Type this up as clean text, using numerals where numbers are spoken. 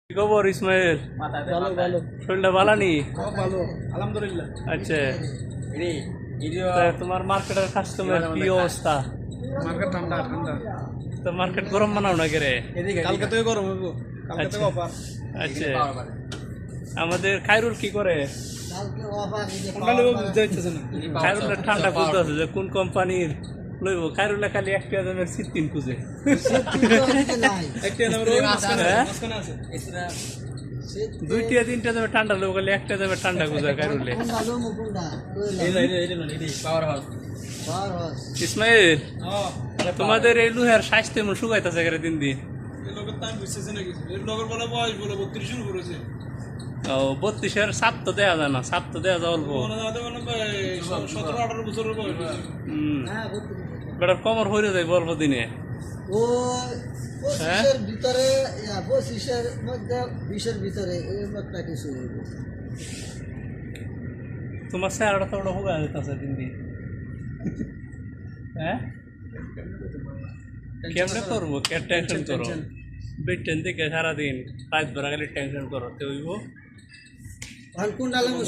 কি খবর ইসমাইল? ভালো ভালো শরীরটা ভালো নি? ভালো আলহামদুলিল্লাহ। আচ্ছা, তা তোমার মার্কেটের কাস্টমার কি অবস্থা? মার্কেট ঠান্ডা ঠান্ডা, তো মার্কেট গরম বানাও না রে? কালকে থেকে গরম হইব, কালকে থেকে অফার। আচ্ছা, আমাদের খায়রুল কি করে? ঠান্ডা লেগে বুঝতে হইতেছে না। খায়রুলের ঠান্ডা বুঝতে আছে যে কোন কোম্পানির লইব। খায়রুলে খালি একটা দামের সিটিন খুঁজে। একটা নামের ওই মাঝখানে মাঝখানে আছে। দুইটা তিনটা দামে ঠান্ডা লইব, খালি একটা দামে ঠান্ডা খুঁজে খায়রুলে। ইসমাইল, তোমাদের এই লুহের স্বাস্থ্য এমন শুকাইতেছে গেলে দিন দিন। এই লোকের টাইম বুঝতেছে না কিছু। এই লোকের বলে বয়স বলে 32 শুরু করেছে। ও 32-এর সাপ তো দেওয়া যায় না, সাপ তো দেওয়া যায় অল্প। 17-18 বছরের বয়স। বেটার কমর হয়ে যায় অল্প দিনে। ও 25-এর ভিতরে 25-এর মধ্যে 20-এর ভিতরে এর মধ্যে কিছু হইব। তোমার চেহারাটা তো ওটা হোগা যেতেছে দিন দিন। হ্যাঁ, কেমনে করবো? কে টেনশন করো? বেটেন থেকে সারাদিন রাত ভরা গেলে টেনশন করো, হইব। কোন ডালে